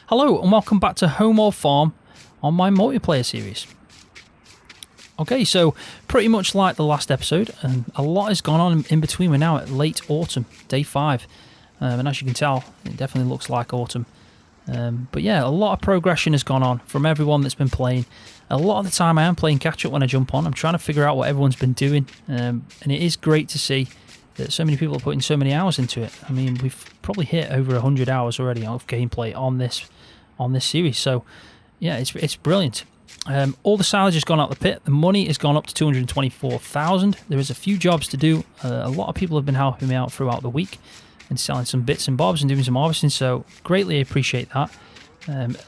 Hello and welcome back to Holme Wold Farm on my multiplayer series. Okay, so pretty much like the last episode, and a lot has gone on in between. We're now at late autumn, day 5, and as you can tell, it definitely looks like autumn. But yeah, a lot of progression has gone on from everyone that's been playing. A lot of the time I am playing catch-up when I jump on. I'm trying to figure out what everyone's been doing, and it is great to see that so many people are putting so many hours into it. I mean, we've probably hit over 100 hours already of gameplay on this series, so yeah, it's brilliant. All the silage has gone out the pit. The money has gone up to 224,000. There is a few jobs to do. A lot of people have been helping me out throughout the week and selling some bits and bobs and doing some harvesting, so greatly appreciate that.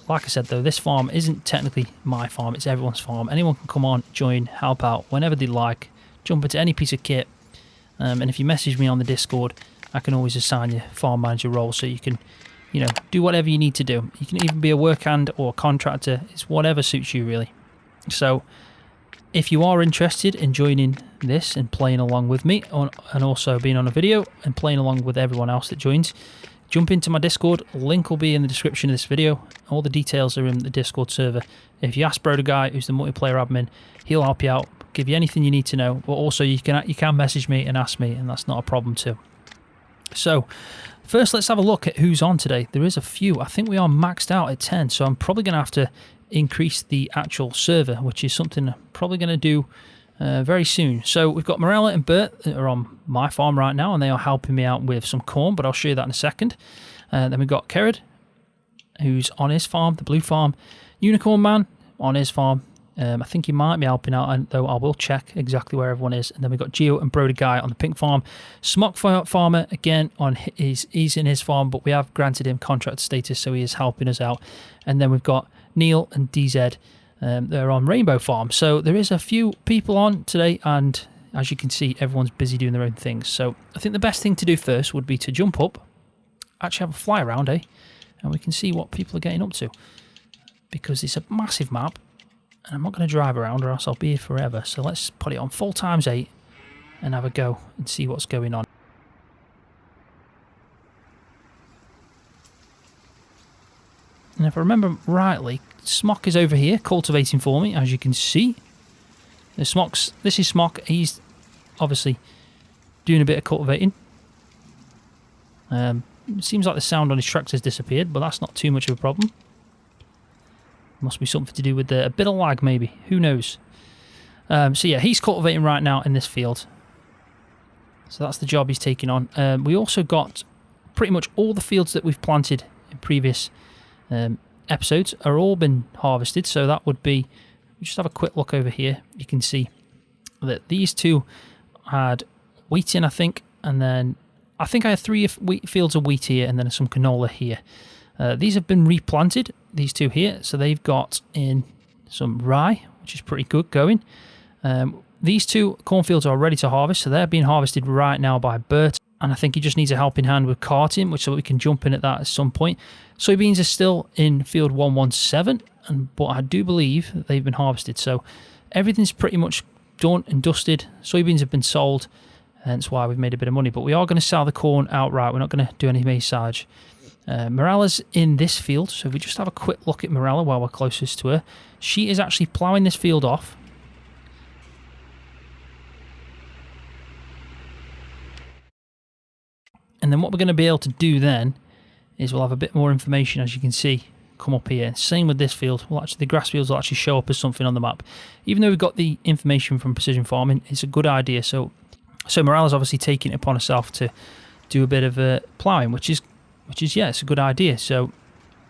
Like I said though, this farm isn't technically my farm, it's everyone's farm. Anyone can come on, join, help out whenever they like, jump into any piece of kit, and if you message me on the Discord, I can always assign you farm manager role so you can, you know, do whatever you need to do. You can even be a work hand or a contractor. It's whatever suits you really. So if you are interested in joining this and playing along with me, and also being on a video and playing along with everyone else that joins, jump into my Discord. Link will be in the description of this video. All the details are in the Discord server. If you ask Broder Guy, who's the multiplayer admin, he'll help you out, give you anything you need to know. But also you can message me and ask me, and that's not a problem too. So first, let's have a look at who's on today. There is a few. I think we are maxed out at 10, so I'm probably going to have to increase the actual server, which is something I'm probably going to do very soon. So we've got Marela and Bert that are on my farm right now, and they are helping me out with some corn, but I'll show you that in a second. Then we've got Kerrod, who's on his farm, the blue farm. Unicorn Man on his farm. I think he might be helping out, though I will check exactly where everyone is. And then we've got Geo and Broder Guy on the pink farm. Smock Farmer, again, he's in his farm, but we have granted him contract status, so he is helping us out. And then we've got Neil and DZ, they're on Rainbow Farm. So there is a few people on today, and as you can see, everyone's busy doing their own things. So I think the best thing to do first would be to jump up, actually have a fly around, and we can see what people are getting up to. Because it's a massive map, and I'm not going to drive around or else I'll be here forever. So let's put it on full ×8 and have a go and see what's going on. And if I remember rightly, Smock is over here cultivating for me, as you can see. This is Smock. He's obviously doing a bit of cultivating. Seems like the sound on his tractor's disappeared, but that's not too much of a problem. Must be something to do with a bit of lag, maybe. Who knows? So yeah, he's cultivating right now in this field. So that's the job he's taking on. We also got pretty much all the fields that we've planted in previous episodes are all been harvested. So that would be, just have a quick look over here. You can see that these two had wheat in, I think, and then I think I had 3 fields of wheat here, and then some canola here. These have been replanted, these two here, so they've got in some rye, which is pretty good going. These 2 cornfields are ready to harvest, so they're being harvested right now by Bert, and I think he just needs a helping hand with carting, which so we can jump in at that at some point. Soybeans are still in field 117, but I do believe that they've been harvested, so everything's pretty much done and dusted. Soybeans have been sold, hence why we've made a bit of money, but we are going to sell the corn outright. We're not going to do any maize silage. Marela's in this field, so if we just have a quick look at Marela while we're closest to her, she is actually ploughing this field off. And then what we're going to be able to do then is we'll have a bit more information, as you can see, come up here. Same with this field. Well, actually, the grass fields will actually show up as something on the map. Even though we've got the information from Precision Farming, it's a good idea. So Marela's obviously taking it upon herself to do a bit of ploughing, which is, yeah, it's a good idea. So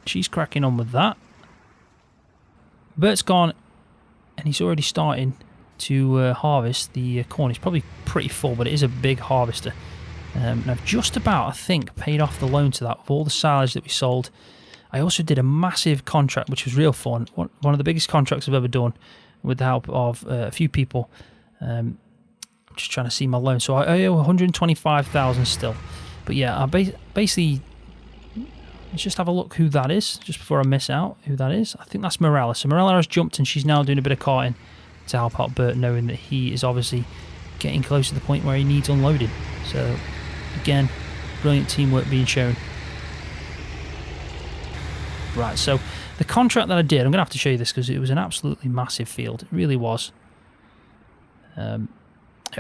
she's cracking on with that. Bert's gone, and he's already starting to harvest the corn. He's probably pretty full, but it is a big harvester. And I've just about, I think, paid off the loan to that with all the silage that we sold. I also did a massive contract, which was real fun. One of the biggest contracts I've ever done with the help of a few people. I'm just trying to see my loan. So I owe 125,000 still. But yeah, I basically... Let's just have a look who that is, just before I miss out who that is. I think that's Marela. So Marela has jumped, and she's now doing a bit of carting to help out Bert, knowing that he is obviously getting close to the point where he needs unloading. So, again, brilliant teamwork being shown. Right, so the contract that I did, I'm going to have to show you this because it was an absolutely massive field. It really was. I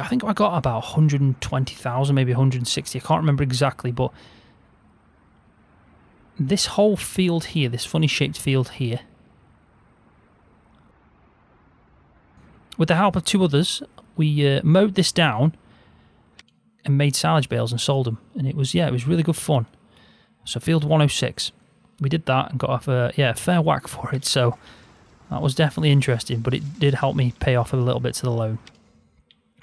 think I got about 120,000, maybe 160. I can't remember exactly, but this whole field here, this funny shaped field here, with the help of 2 others, we mowed this down and made silage bales and sold them. And it was, yeah, it was really good fun. So field 106. We did that and got off a fair whack for it, so that was definitely interesting, but it did help me pay off a little bit to the loan.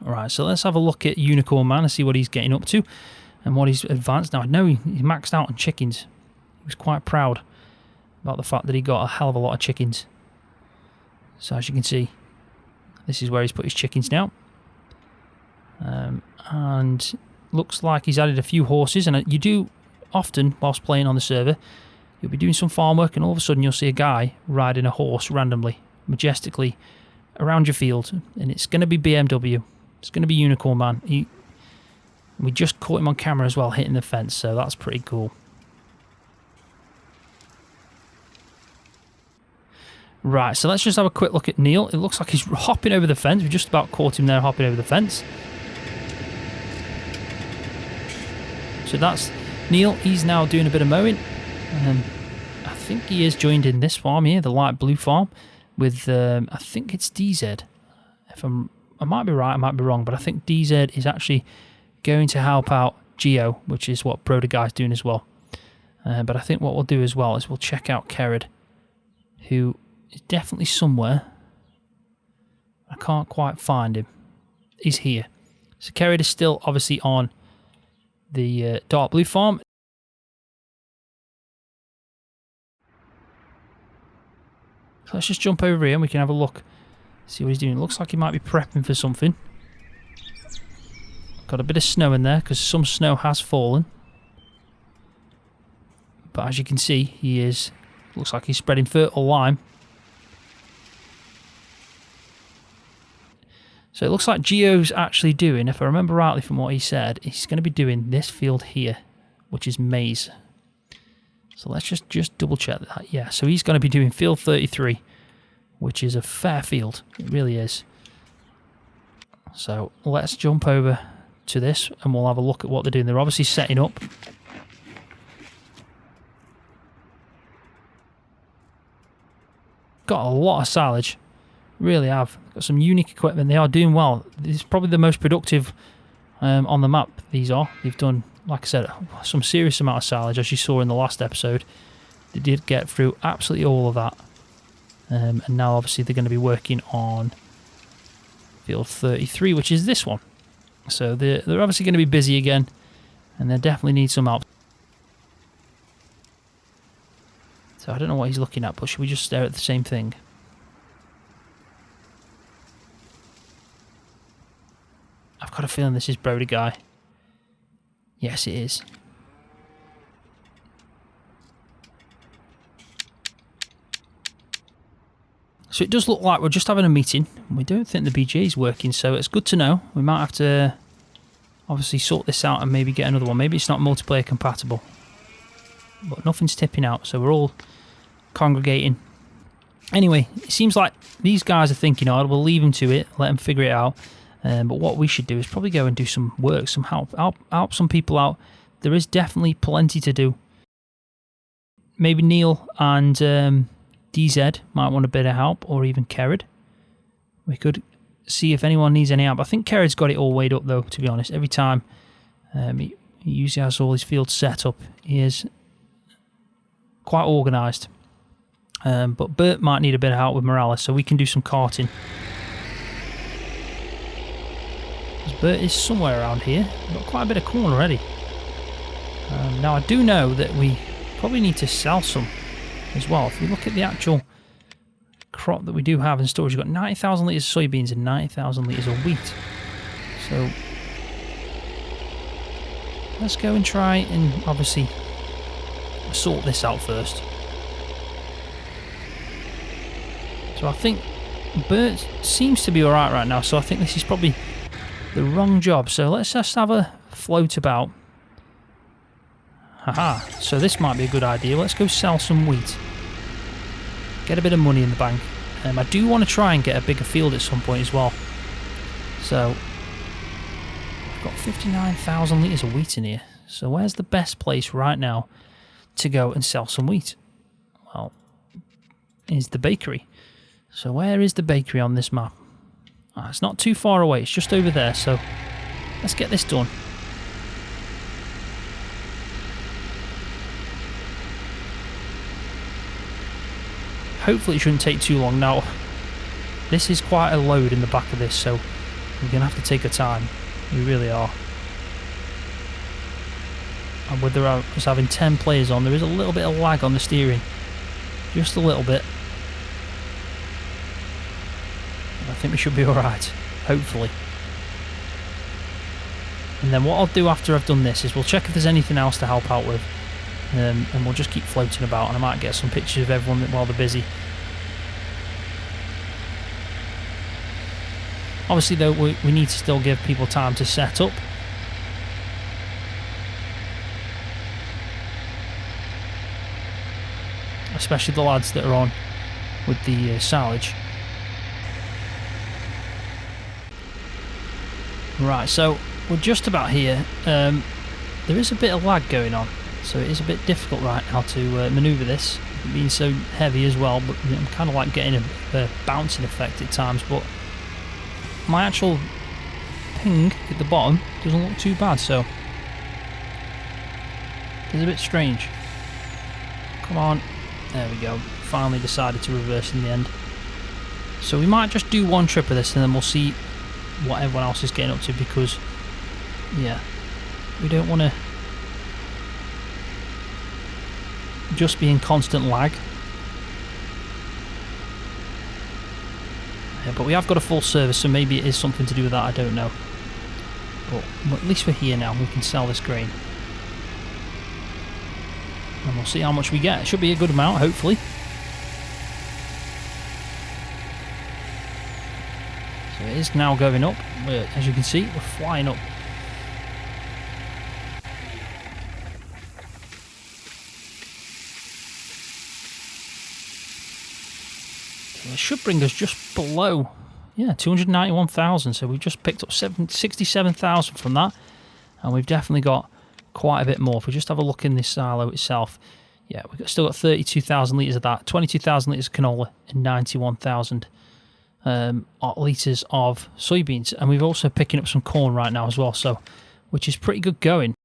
Alright, so let's have a look at Unicorn Man and see what he's getting up to and what he's advanced. Now, I know he maxed out on chickens. He was quite proud about the fact that he got a hell of a lot of chickens. So as you can see, this is where he's put his chickens now. And looks like he's added a few horses, and you do often, whilst playing on the server, you'll be doing some farm work and all of a sudden you'll see a guy riding a horse randomly, majestically around your field, and it's going to be BMW. It's going to be Unicorn Man. We just caught him on camera as well, hitting the fence, so that's pretty cool. Right, so let's just have a quick look at Neil. It looks like he's hopping over the fence. We just about caught him there hopping over the fence. So that's Neil. He's now doing a bit of mowing. I think he is joined in this farm here, the light blue farm, with I think it's DZ. I might be right, I might be wrong, but I think DZ is actually going to help out Geo, which is what Broder Guy's doing as well. But I think what we'll do as well is we'll check out Kerrod, who is definitely somewhere. I can't quite find him. He's here. So Kerrod is still obviously on the dark blue farm. So let's just jump over here and we can have a look, see what he's doing. It looks like he might be prepping for something. Got a bit of snow in there because some snow has fallen. But as you can see, he is, looks like he's spreading fertile lime. So it looks like Geo's actually doing, if I remember rightly from what he said, he's going to be doing this field here, which is maize. So let's just double check that. Yeah, so he's going to be doing field 33, which is a fair field. It really is. So let's jump over to this and we'll have a look at what they're doing. They're obviously setting up. Got a lot of silage. Really have. Got some unique equipment. They are doing well. This is probably the most productive on the map, these are. They've done, like I said, some serious amount of silage, as you saw in the last episode. They did get through absolutely all of that. And now obviously they're going to be working on field 33, which is this one. So they're obviously going to be busy again, and they definitely need some help. So I don't know what he's looking at, but should we just stare at the same thing? I've got a feeling this is Broder Guy. Yes, it is. So it does look like we're just having a meeting. We don't think the BGA is working, so it's good to know. We might have to obviously sort this out and maybe get another one. Maybe it's not multiplayer compatible. But nothing's tipping out, so we're all congregating. Anyway, it seems like these guys are thinking hard. We'll leave them to it, let them figure it out. But what we should do is probably go and do some work, some help some people out. There is definitely plenty to do. Maybe Neil and DZ might want a bit of help, or even Kerrod. We could see if anyone needs any help. I think Kerrod's got it all weighed up, though, to be honest. Every time he usually has all his fields set up. He is quite organised. But Bert might need a bit of help with Marela, so we can do some carting. Bert is somewhere around here. We've got quite a bit of corn already. Now I do know that we probably need to sell some as well. If we look at the actual crop that we do have in storage, we've got 90,000 litres of soybeans and 90,000 litres of wheat. So let's go and try and obviously sort this out first. So I think Bert seems to be alright right now, so I think this is probably the wrong job. So let's just have a float about. Haha, so this might be a good idea. Let's go sell some wheat. get a bit of money in the bank. I do want to try and get a bigger field at some point as well. So I've got 59,000 litres of wheat in here. So where's the best place right now to go and sell some wheat? Well, is the bakery. So where is the bakery on this map? Oh, it's not too far away, it's just over there, so let's get this done. Hopefully it shouldn't take too long. Now, this is quite a load in the back of this, so we're going to have to take our time. We really are. And with us having 10 players on, there is a little bit of lag on the steering. Just a little bit. I think we should be alright, hopefully. And then what I'll do after I've done this is we'll check if there's anything else to help out with. And we'll just keep floating about, and I might get some pictures of everyone while they're busy. Obviously though, we need to still give people time to set up. Especially the lads that are on with the silage. Right, so we're just about here. There is a bit of lag going on, so it is a bit difficult right now to manoeuvre this, being so heavy as well, but I'm kind of like getting a bouncing effect at times, but my actual ping at the bottom doesn't look too bad, so it's a bit strange. Come on, there we go, finally decided to reverse in the end. So we might just do one trip of this and then we'll see what everyone else is getting up to, because yeah, we don't want to just be in constant lag. Yeah, but we have got a full service, so maybe it is something to do with that, I don't know. But at least we're here now, we can sell this grain. And we'll see how much we get. It should be a good amount, hopefully. So it is now going up. As you can see, we're flying up. It should bring us just below, yeah, 291,000. So we've just picked up 67,000 from that, and we've definitely got quite a bit more. If we just have a look in this silo itself, yeah, we've still got 32,000 litres of that, 22,000 litres of canola, and 91,000 litres of soybeans. And we've also picking up some corn right now as well, so which is pretty good going.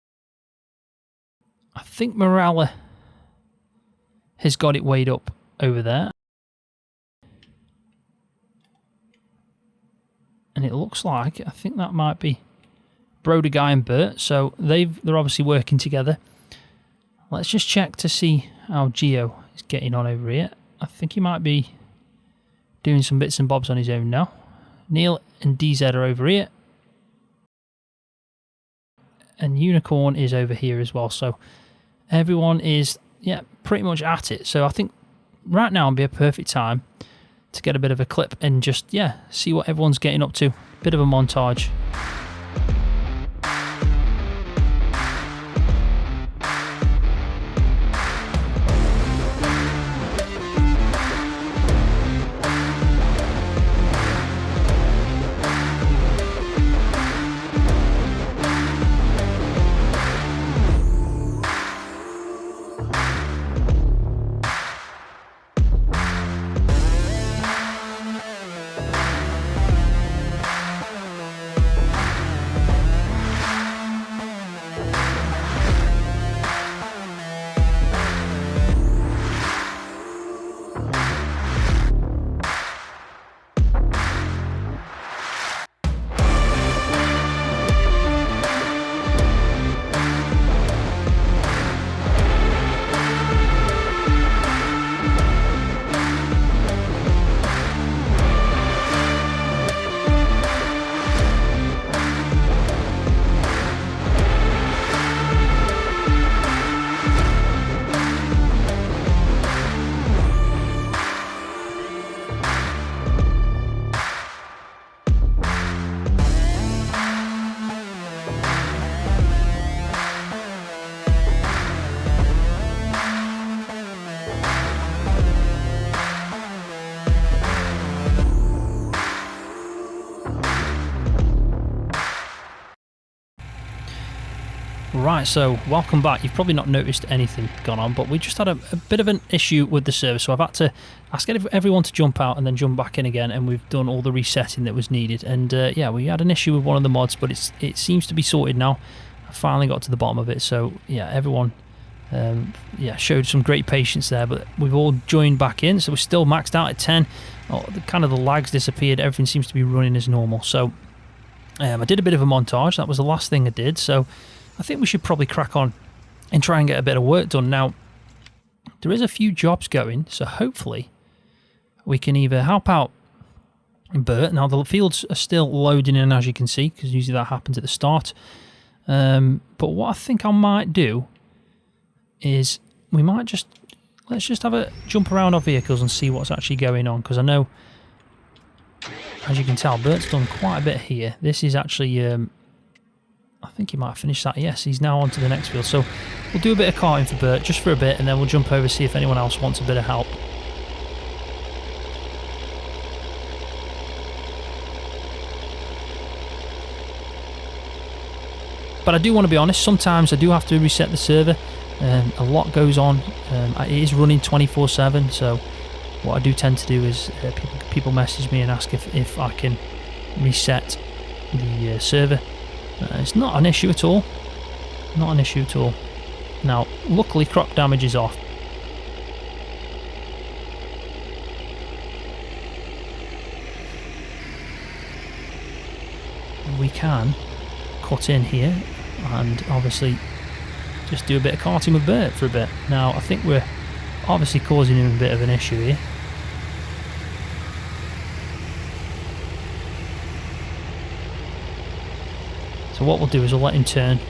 I think Marela has got it weighed up over there. And it looks like, I think that might be Broder Guy and Bert, so they're obviously working together. Let's just check to see how Geo is getting on over here. I think he might be doing some bits and bobs on his own now. Neil and DZ are over here. And Unicorn is over here as well, so everyone is, yeah, pretty much at it. So I think right now would be a perfect time to get a bit of a clip and just, yeah, see what everyone's getting up to. Bit of a montage. Right, so welcome back. You've probably not noticed anything gone on, but we just had a bit of an issue with the server, so I've had to ask everyone to jump out and then jump back in again, and we've done all the resetting that was needed. And yeah, we had an issue with one of the mods, but it seems to be sorted now. I finally got to the bottom of it, so yeah, everyone yeah, showed some great patience there, but we've all joined back in, so we're still maxed out at 10. Oh, the lags disappeared, everything seems to be running as normal. So I did a bit of a montage, that was the last thing I did, so I think we should probably crack on and try and get a bit of work done. Now, there is a few jobs going, so hopefully we can either help out Bert. Now, the fields are still loading in, as you can see, because usually that happens at the start. But what I think I might do is we might let's just have a jump around our vehicles and see what's actually going on, because I know, as you can tell, Bert's done quite a bit here. This is actually... I think he might have finished that. Yes, he's now on to the next field. So we'll do a bit of karting for Bert just for a bit, and then we'll jump over, see if anyone else wants a bit of help. But I do want to be honest, sometimes I do have to reset the server. A lot goes on. It is running 24/7, so what I do tend to do is people message me and ask if I can reset the server. It's not an issue at all. Not an issue at all. Now, luckily, crop damage is off. We can cut in here and obviously just do a bit of karting with Bert for a bit. Now, I think we're obviously causing him a bit of an issue here. So what we'll do is we'll let him turn.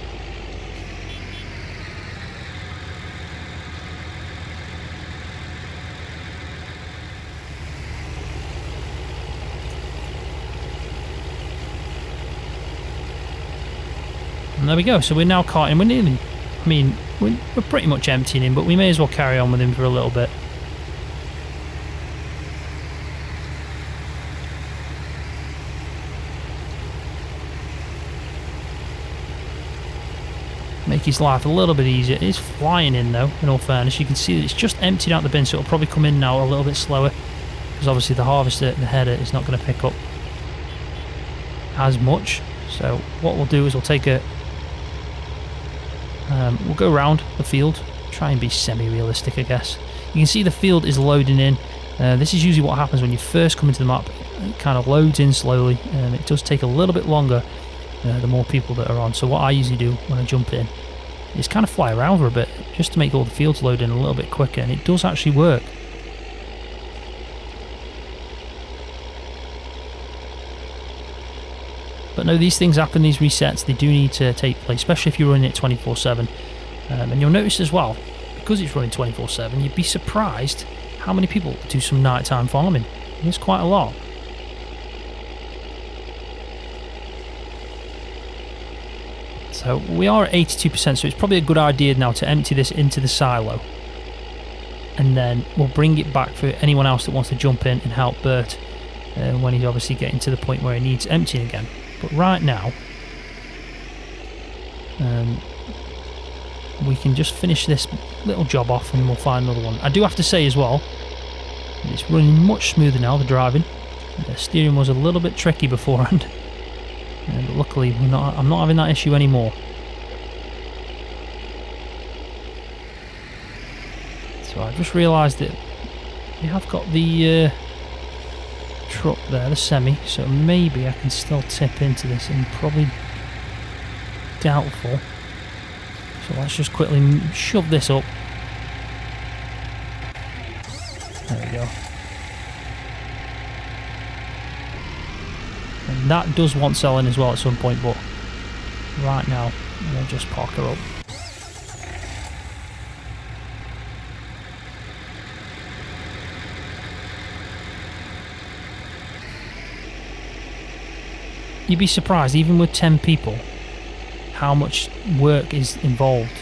And there we go. So we're now karting. We're nearly, I mean, we're pretty much emptying him, but we may as well carry on with him for a little bit. Make his life a little bit easier. It is flying in though, in all fairness. You can see that it's just emptied out the bin, so it'll probably come in now a little bit slower, because obviously the harvester, the header, is not going to pick up as much. So what we'll do is we'll take a we'll go around the field, try and be semi-realistic, I guess. You can see the field is loading in. This is usually what happens when you first come into the map. It kind of loads in slowly, and it does take a little bit longer the more people that are on. So what I usually do when I jump in is kind of fly around for a bit, just to make all the fields load in a little bit quicker, and it does actually work. But no, these things happen, these resets, they do need to take place, especially if you're running it 24/7. And you'll notice as well, because it's running 24/7, you'd be surprised how many people do some nighttime farming. There's quite a lot. So we are at 82%, so it's probably a good idea now to empty this into the silo. And then we'll bring it back for anyone else that wants to jump in and help Bert when he's obviously getting to the point where he needs emptying again. But right now, we can just finish this little job off and we'll find another one. I do have to say as well, it's running much smoother now, the driving. The steering was a little bit tricky beforehand. But luckily, I'm not having that issue anymore. So I just realised that we have got the truck there, the semi, so maybe I can still tip into this, and probably doubtful. So let's just quickly shove this up. There we go. And that does want selling as well at some point, but right now we'll just park her up. You'd be surprised, even with 10 people, how much work is involved.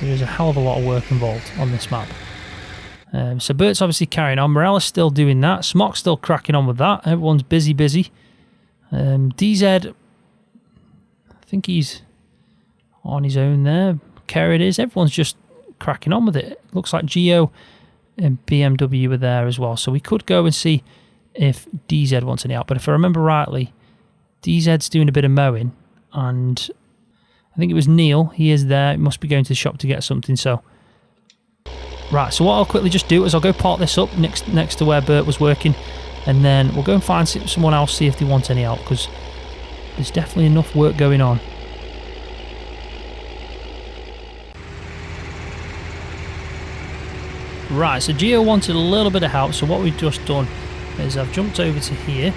There is a hell of a lot of work involved on this map. So Bert's obviously carrying on. Marela's still doing that. Smock's still cracking on with that. Everyone's busy. DZ, I think he's on his own there. Kerr it is. Everyone's just cracking on with it. Looks like Geo and BMW were there as well. So we could go and see if DZ wants any out. But if I remember rightly, DZ's doing a bit of mowing. And I think it was Neil. He is there. He must be going to the shop to get something. So, right. So what I'll quickly just do is I'll go park this up next to where Bert was working. And then we'll go and find someone else, see if they want any help. Because there's definitely enough work going on. Right, so Geo wanted a little bit of help, so what we've just done is I've jumped over to here,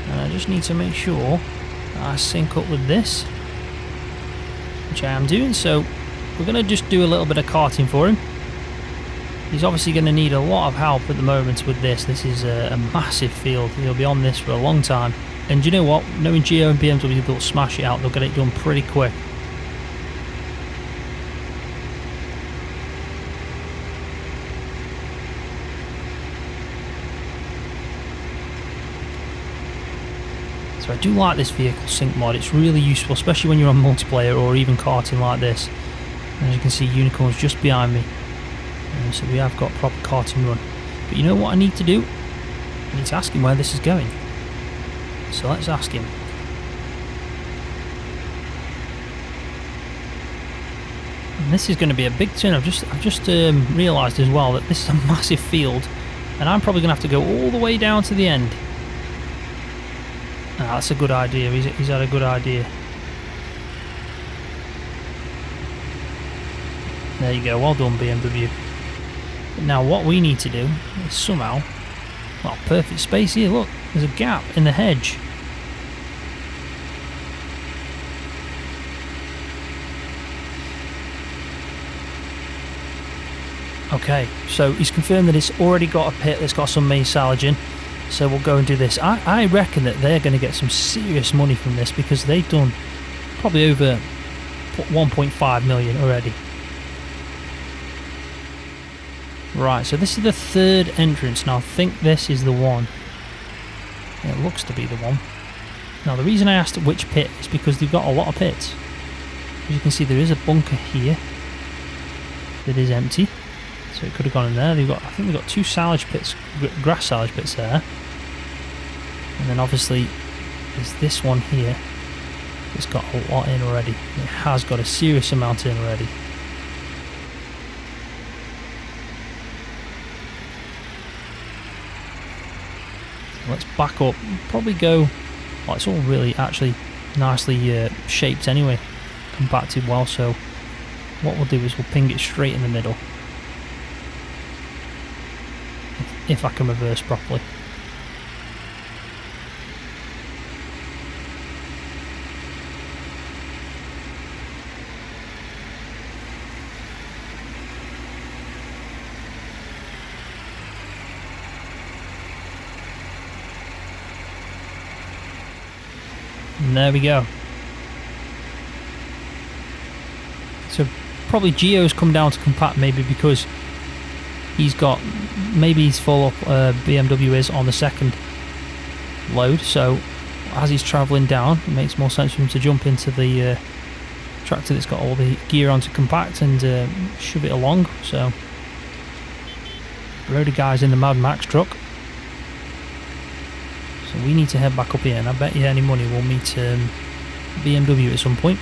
and I just need to make sure that I sync up with this, which I am doing. So we're going to just do a little bit of carting for him. He's obviously going to need a lot of help at the moment with this. This is a massive field. He'll be on this for a long time. And you know what? Knowing Geo and BMW, they'll smash it out. They'll get it done pretty quick. So I do like this vehicle sync mod. It's really useful, especially when you're on multiplayer or even karting like this. And as you can see, Unicorn's just behind me. So we have got proper karting run. But you know what I need to do? I need to ask him where this is going. So let's ask him. And this is going to be a big turn. I've just realised as well that this is a massive field, and I'm probably going to have to go all the way down to the end. Ah, that's a good idea. He's had a good idea. There you go. Well done, BMW. But now what we need to do is somehow... Well, perfect space here. Look, there's a gap in the hedge. Okay, so he's confirmed that it's already got a pit that's got some maize silage in. So we'll go and do this. I reckon that they're going to get some serious money from this because they've done probably over 1.5 million already. Right, so this is the third entrance. Now I think this is the one. It looks to be the one. Now the reason I asked which pit is because they've got a lot of pits. As you can see, there is a bunker here that is empty. So it could have gone in there. I think they've got 2 silage pits, grass silage pits there. And then obviously there's this one here. It's got a lot in already. It has got a serious amount in already. Let's back up. Probably go... Well, it's all really actually nicely shaped anyway. Compacted well, so what we'll do is we'll ping it straight in the middle. If I can reverse properly. And there we go. So probably Geo's come down to compact maybe because he's got, maybe he's full up, BMW is on the second load, so as he's travelling down it makes more sense for him to jump into the tractor that's got all the gear on to compact and shove it along. So Brody guy's in the Mad Max truck. So we need to head back up here, and I bet you any money we'll meet BMW at some point.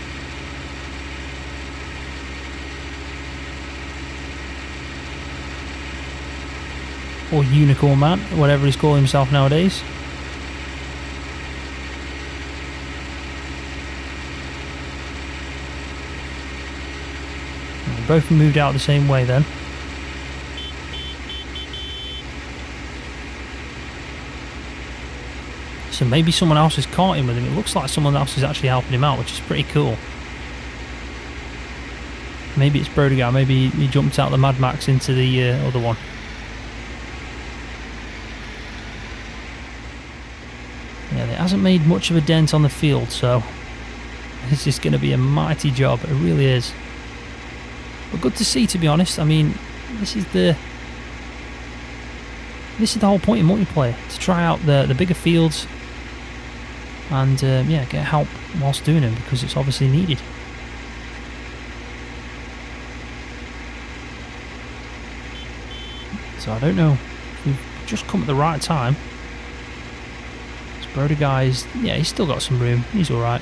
Or Unicorn Man, whatever he's calling himself nowadays. And we both moved out the same way then. So maybe someone else is karting with him. It looks like someone else is actually helping him out, which is pretty cool. Maybe it's Brody guy, maybe he jumped out the Mad Max into the other one. Yeah, it hasn't made much of a dent on the field, so this is going to be a mighty job. It really is. But good to see, to be honest. I mean, this is the whole point in multiplayer, to try out the bigger fields and yeah, get help whilst doing them, because it's obviously needed. So I don't know if we've just come at the right time. This Broder guy's, yeah, he's still got some room. He's alright.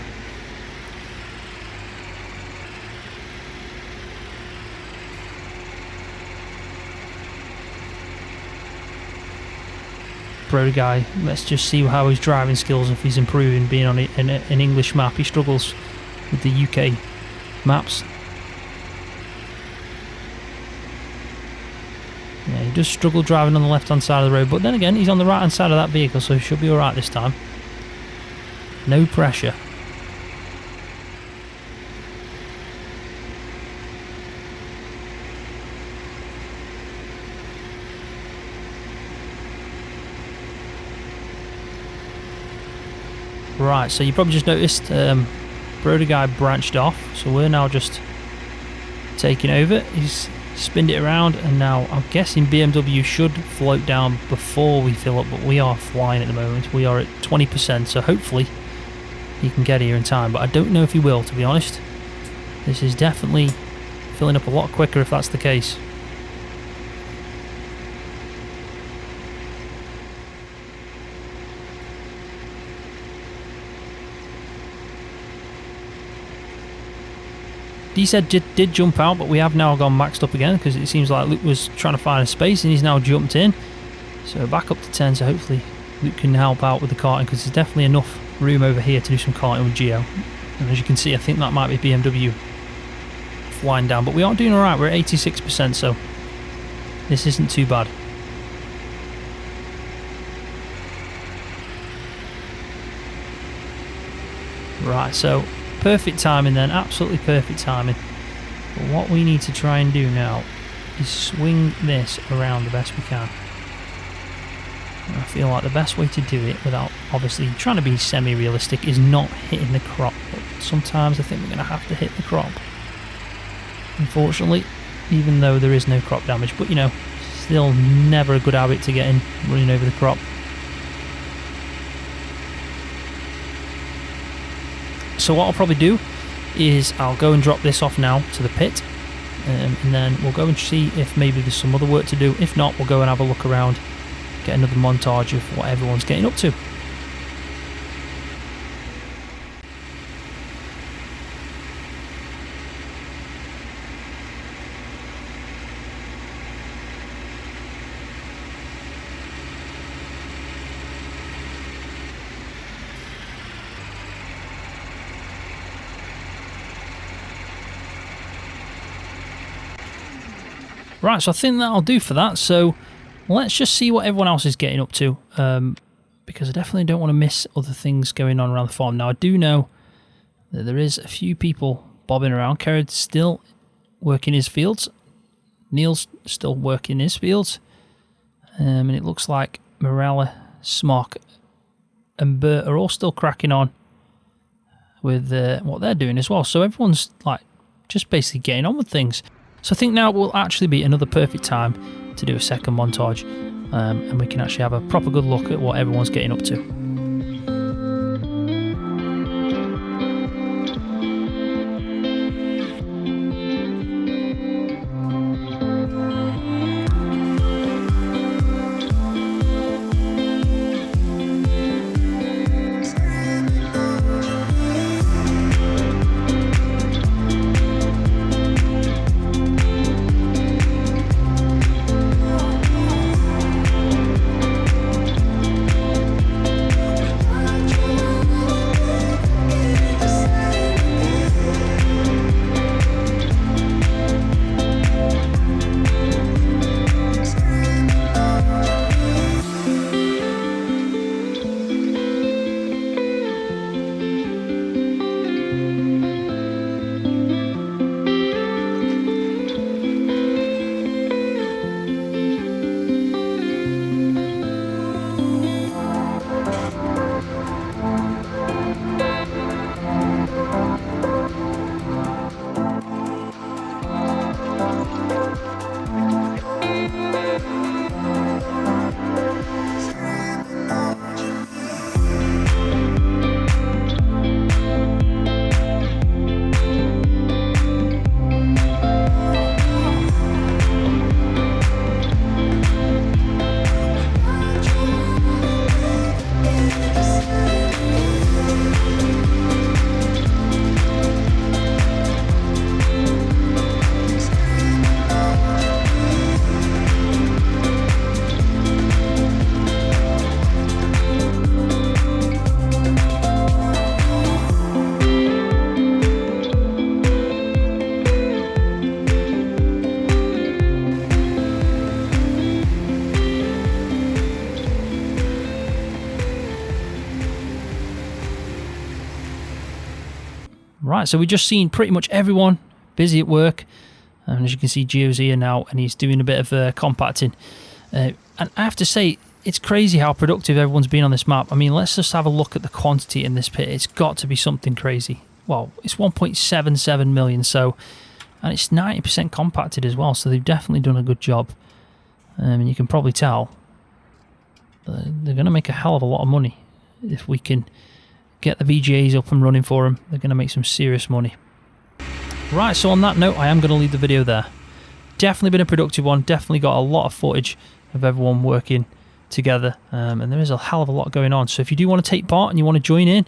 Broder guy, let's just see how his driving skills, if he's improving, being on an English map. He struggles with the UK maps. Yeah, he does struggle driving on the left hand side of the road, but then again, he's on the right hand side of that vehicle, so he should be alright this time. No pressure. Right, so you probably just noticed Broder guy branched off, so we're now just taking over. He's spinned it around, and now I'm guessing BMW should float down before we fill up, but we are flying at the moment. We are at 20%, so hopefully he can get here in time, but I don't know if he will, to be honest. This is definitely filling up a lot quicker if that's the case. D-Said did jump out, but we have now gone maxed up again because it seems like Luke was trying to find a space and he's now jumped in. So back up to 10, so hopefully Luke can help out with the karting because there's definitely enough room over here to do some karting with Geo. And as you can see, I think that might be BMW flying down, but we are doing alright. We're at 86%, so this isn't too bad. Right, so perfect timing then, absolutely perfect timing. But what we need to try and do now is swing this around the best we can. And I feel like the best way to do it, without obviously trying to be semi-realistic, is not hitting the crop. But sometimes I think we're going to have to hit the crop, unfortunately, even though there is no crop damage. But you know, still never a good habit to get in running over the crop. So what I'll probably do is I'll go and drop this off now to the pit, and then we'll go and see if maybe there's some other work to do. If not, we'll go and have a look around, get another montage of what everyone's getting up to. Right, so I think that'll do for that. So let's just see what everyone else is getting up to, because I definitely don't want to miss other things going on around the farm. Now, I do know that there is a few people bobbing around. Kerrid's still working his fields. Neil's still working his fields. And it looks like Marela, Smock and Bert are all still cracking on with what they're doing as well. So everyone's like just basically getting on with things. So I think now will actually be another perfect time to do a second montage, and we can actually have a proper good look at what everyone's getting up to. Right, so we've just seen pretty much everyone busy at work. And as you can see, Gio's here now, and he's doing a bit of compacting. And I have to say, it's crazy how productive everyone's been on this map. I mean, let's just have a look at the quantity in this pit. It's got to be something crazy. Well, it's 1.77 million, so, and it's 90% compacted as well, so they've definitely done a good job. And you can probably tell they're going to make a hell of a lot of money if we can get the VGAs up and running for them. They're going to make some serious money. Right, so on that note, I am going to leave the video there. Definitely been a productive one. Definitely got a lot of footage of everyone working together. And there is a hell of a lot going on. So if you do want to take part and you want to join in,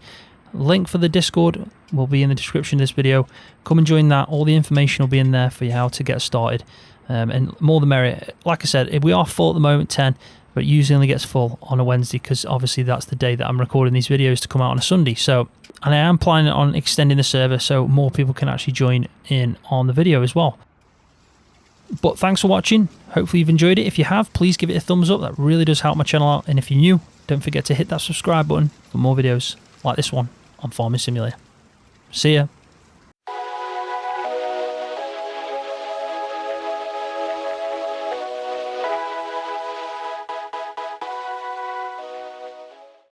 link for the Discord will be in the description of this video. Come and join that. All the information will be in there for you how to get started. And more the merrier. Like I said, we are full at the moment, 10. But it usually only gets full on a Wednesday because obviously that's the day that I'm recording these videos to come out on a Sunday. So, and I am planning on extending the server so more people can actually join in on the video as well. But thanks for watching. Hopefully you've enjoyed it. If you have, please give it a thumbs up. That really does help my channel out. And if you're new, don't forget to hit that subscribe button for more videos like this one on Farming Simulator. See ya.